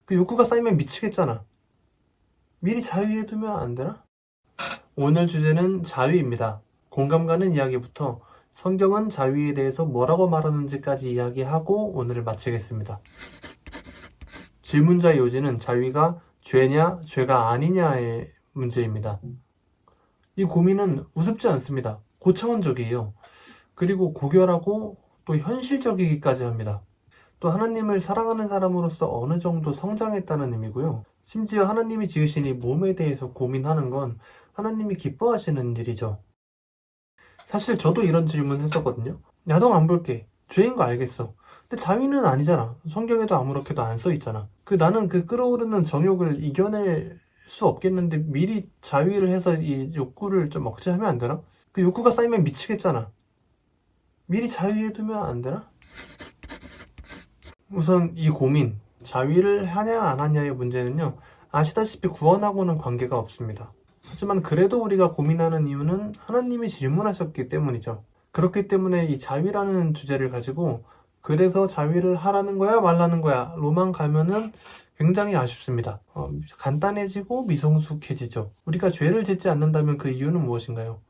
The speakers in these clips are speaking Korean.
그 욕구가 쌓이면 미치겠잖아. 미리 자위해두면 안 되나? 오늘 주제는 자위입니다. 공감 가는 이야기부터 성경은 자위에 대해서 뭐라고 말하는지까지 이야기하고 오늘을 마치겠습니다. 질문자의 요지는 자위가 죄냐, 죄가 아니냐의 문제입니다. 이 고민은 우습지 않습니다. 고차원적이에요. 그리고 고결하고 또 현실적이기까지 합니다. 또 하나님을 사랑하는 사람으로서 어느 정도 성장했다는 의미고요. 심지어 하나님이 지으신 이 몸에 대해서 고민하는 건 하나님이 기뻐하시는 일이죠. 사실 저도 이런 질문 했었거든요. 야동 안 볼게. 죄인 거 알겠어. 근데 자위는 아니잖아. 성경에도 아무렇게도 안 써 있잖아. 나는 그 끌어오르는 정욕을 이겨낼 수 없겠는데 미리 자위를 해서 이 욕구를 좀 억제하면 안 되나? 그 욕구가 쌓이면 미치겠잖아. 미리 자위해두면 안 되나? 우선 이 고민, 자위를 하냐 안 하냐의 문제는요, 아시다시피 구원하고는 관계가 없습니다. 하지만 그래도 우리가 고민하는 이유는 하나님이 질문하셨기 때문이죠. 그렇기 때문에 이 자위라는 주제를 가지고 그래서 자위를 하라는 거야 말라는 거야 로만 가면은 굉장히 아쉽습니다. 간단해지고 미성숙해지죠. 우리가 죄를 짓지 않는다면 그 이유는 무엇인가요?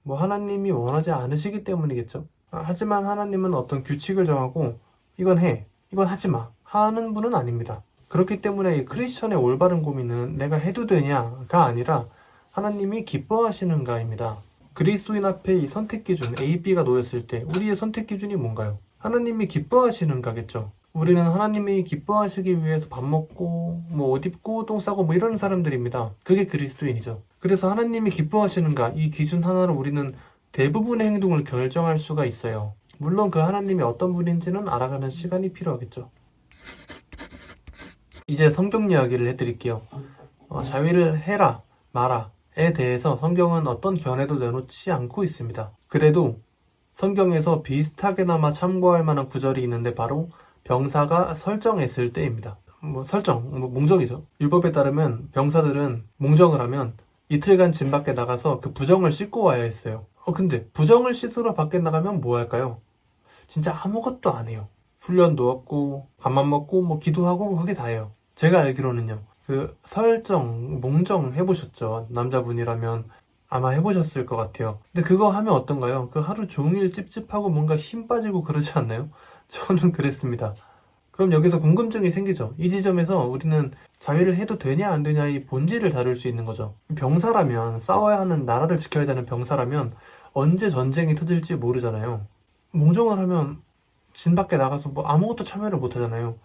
하나님이 원하지 않으시기 때문이겠죠. 하지만 하나님은 어떤 규칙을 정하고 이건 해, 이건 하지 마 하는 분은 아닙니다. 그렇기 때문에 이 크리스천의 올바른 고민은 내가 해도 되냐가 아니라 하나님이 기뻐하시는가입니다. 그리스도인 앞에 이 선택 기준 A, B가 놓였을 때 우리의 선택 기준이 뭔가요? 하나님이 기뻐하시는가겠죠. 우리는 하나님이 기뻐하시기 위해서 밥 먹고 옷 입고 똥 싸고 이런 사람들입니다. 그게 그리스도인이죠. 그래서 하나님이 기뻐하시는가 이 기준 하나로 우리는 대부분의 행동을 결정할 수가 있어요. 물론 그 하나님이 어떤 분인지는 알아가는 시간이 필요하겠죠. 이제 성경 이야기를 해드릴게요. 자위를 해라 마라에 대해서 성경은 어떤 견해도 내놓지 않고 있습니다. 그래도 성경에서 비슷하게나마 참고할 만한 구절이 있는데 바로 병사가 설정했을 때입니다. 몽정이죠. 율법에 따르면 병사들은 몽정을 하면 이틀간 집 밖에 나가서 그 부정을 씻고 와야 했어요. 근데 부정을 씻으러 밖에 나가면 뭐 할까요? 진짜 아무것도 안 해요. 훈련도 없고 밥만 먹고 기도하고 그게 다예요. 제가 알기로는요. 몽정 해보셨죠? 남자분이라면 아마 해보셨을 것 같아요. 근데 그거 하면 어떤가요? 하루 종일 찝찝하고 뭔가 힘 빠지고 그러지 않나요? 저는 그랬습니다. 그럼 여기서 궁금증이 생기죠. 이 지점에서 우리는 자위를 해도 되냐 안 되냐의 본질을 다룰 수 있는 거죠. 병사라면 싸워야 하는 나라를 지켜야 되는 병사라면 언제 전쟁이 터질지 모르잖아요. 몽정을 하면 진 밖에 나가서 아무것도 참여를 못 하잖아요.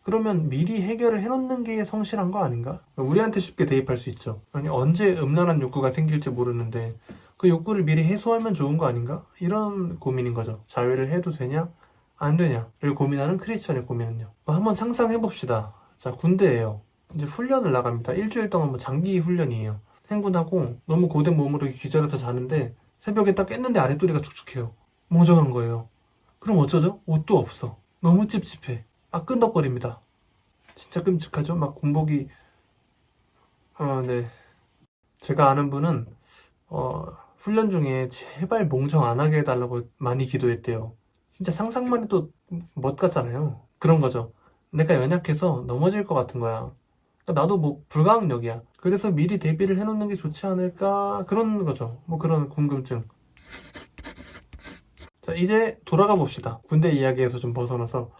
그러면 미리 해결을 해놓는 게 성실한 거 아닌가? 우리한테 쉽게 대입할 수 있죠. 아니 언제 음란한 욕구가 생길지 모르는데 그 욕구를 미리 해소하면 좋은 거 아닌가? 이런 고민인 거죠. 자위를 해도 되냐? 안 되냐를 고민하는 크리스천의 고민은요. 한번 상상해봅시다. 자, 군대예요. 이제 훈련을 나갑니다. 일주일 동안 장기 훈련이에요. 행군하고 너무 고된 몸으로 기절해서 자는데 새벽에 딱 깼는데 아랫도리가 축축해요. 몽정한 거예요. 그럼 어쩌죠? 옷도 없어. 너무 찝찝해. 끈덕거립니다. 진짜 끔찍하죠? 군복이 네. 제가 아는 분은 훈련 중에 제발 몽정 안 하게 해달라고 많이 기도했대요. 진짜 상상만 해도 멋 같잖아요. 그런 거죠. 내가 연약해서 넘어질 것 같은 거야. 나도 불가항력이야. 그래서 미리 대비를 해놓는 게 좋지 않을까 그런 거죠. 그런 궁금증. 자, 이제 돌아가 봅시다. 군대 이야기에서 좀 벗어나서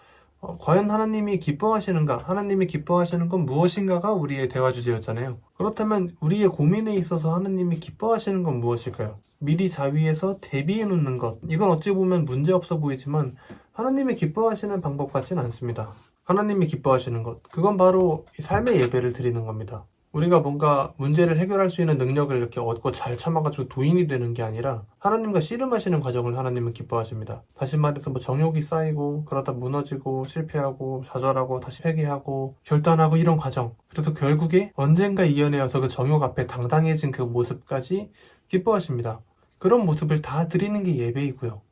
과연 하나님이 기뻐하시는가? 하나님이 기뻐하시는 건 무엇인가가 우리의 대화 주제였잖아요. 그렇다면 우리의 고민에 있어서 하나님이 기뻐하시는 건 무엇일까요? 미리 자위해서 대비해 놓는 것. 이건 어찌 보면 문제없어 보이지만 하나님이 기뻐하시는 방법 같지는 않습니다. 하나님이 기뻐하시는 것. 그건 바로 삶의 예배를 드리는 겁니다. 우리가 뭔가 문제를 해결할 수 있는 능력을 이렇게 얻고 잘 참아가지고 도인이 되는 게 아니라 하나님과 씨름하시는 과정을 하나님은 기뻐하십니다. 다시 말해서 정욕이 쌓이고 그러다 무너지고 실패하고 좌절하고 다시 회개하고 결단하고 이런 과정. 그래서 결국에 언젠가 이겨내어서 그 정욕 앞에 당당해진 그 모습까지 기뻐하십니다. 그런 모습을 다 드리는 게 예배이고요.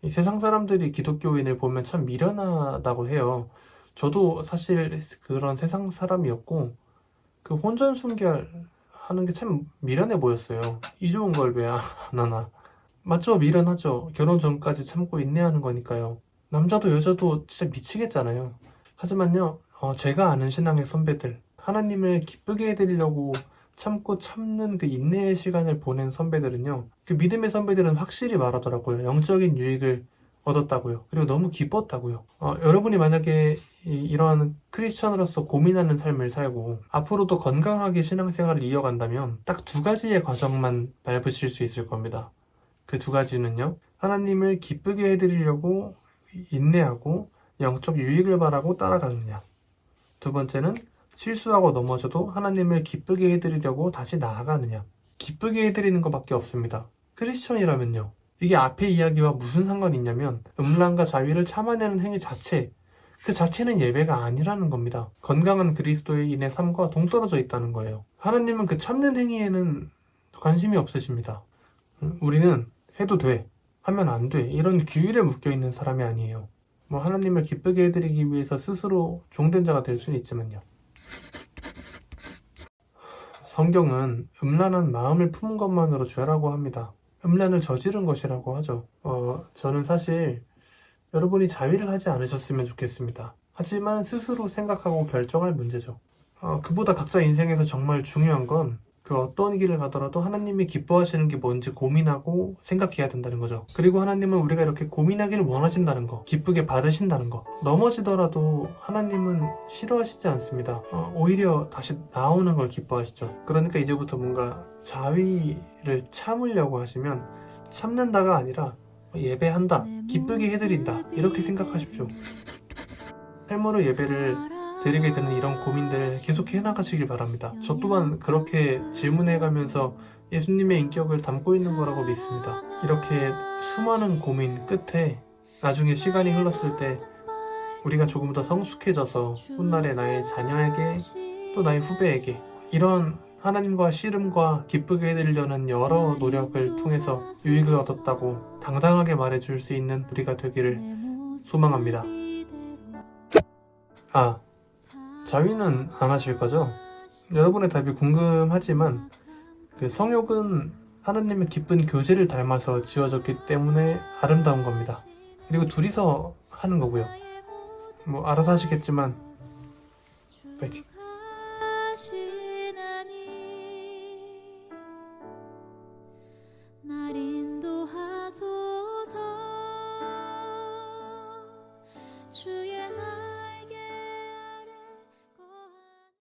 이 세상 사람들이 기독교인을 보면 참 미련하다고 해요. 저도 사실 그런 세상 사람이었고 혼전순결 하는 게 참 미련해 보였어요. 이 좋은 걸 왜 안 하나. 맞죠? 미련하죠. 결혼 전까지 참고 인내하는 거니까요. 남자도 여자도 진짜 미치겠잖아요. 하지만요, 제가 아는 신앙의 선배들, 하나님을 기쁘게 해드리려고 참고 참는 그 인내의 시간을 보낸 선배들은요, 그 믿음의 선배들은 확실히 말하더라고요. 영적인 유익을 얻었다고요. 그리고 너무 기뻤다고요. 여러분이 만약에 이런 크리스천으로서 고민하는 삶을 살고 앞으로도 건강하게 신앙생활을 이어간다면 딱 두 가지의 과정만 밟으실 수 있을 겁니다. 그 두 가지는요, 하나님을 기쁘게 해드리려고 인내하고 영적 유익을 바라고 따라가느냐. 두 번째는 실수하고 넘어져도 하나님을 기쁘게 해드리려고 다시 나아가느냐. 기쁘게 해드리는 것밖에 없습니다. 크리스천이라면요, 이게 앞에 이야기와 무슨 상관이 있냐면 음란과 자위를 참아내는 행위 자체, 그 자체는 예배가 아니라는 겁니다. 건강한 그리스도인의 삶과 동떨어져 있다는 거예요. 하나님은 그 참는 행위에는 관심이 없으십니다. 우리는 해도 돼, 하면 안 돼, 이런 규율에 묶여있는 사람이 아니에요. 하나님을 기쁘게 해드리기 위해서 스스로 종된 자가 될 수는 있지만요. 성경은 음란한 마음을 품은 것만으로 죄라고 합니다. 음란을 저지른 것이라고 하죠. 저는 사실 여러분이 자위를 하지 않으셨으면 좋겠습니다. 하지만 스스로 생각하고 결정할 문제죠. 그보다 각자 인생에서 정말 중요한 건 그 어떤 길을 가더라도 하나님이 기뻐하시는 게 뭔지 고민하고 생각해야 된다는 거죠. 그리고 하나님은 우리가 이렇게 고민하기를 원하신다는 거, 기쁘게 받으신다는 거. 넘어지더라도 하나님은 싫어하시지 않습니다. 오히려 다시 나오는 걸 기뻐하시죠. 그러니까 이제부터 뭔가 자위를 참으려고 하시면 참는다가 아니라 예배한다, 기쁘게 해드린다, 이렇게 생각하십시오. 삶으로 예배를 드리게 되는 이런 고민들 계속 해나가시길 바랍니다. 저 또한 그렇게 질문해가면서 예수님의 인격을 담고 있는 거라고 믿습니다. 이렇게 수많은 고민 끝에 나중에 시간이 흘렀을 때 우리가 조금 더 성숙해져서 훗날에 나의 자녀에게 또 나의 후배에게 이런 하나님과 씨름과 기쁘게 해드리려는 여러 노력을 통해서 유익을 얻었다고 당당하게 말해줄 수 있는 우리가 되기를 소망합니다. 자위는 안 하실 거죠? 여러분의 답이 궁금하지만 그 성욕은 하나님의 기쁜 교제를 닮아서 지어졌기 때문에 아름다운 겁니다. 그리고 둘이서 하는 거고요. 알아서 하시겠지만 파이팅. 날 인도하소서 주의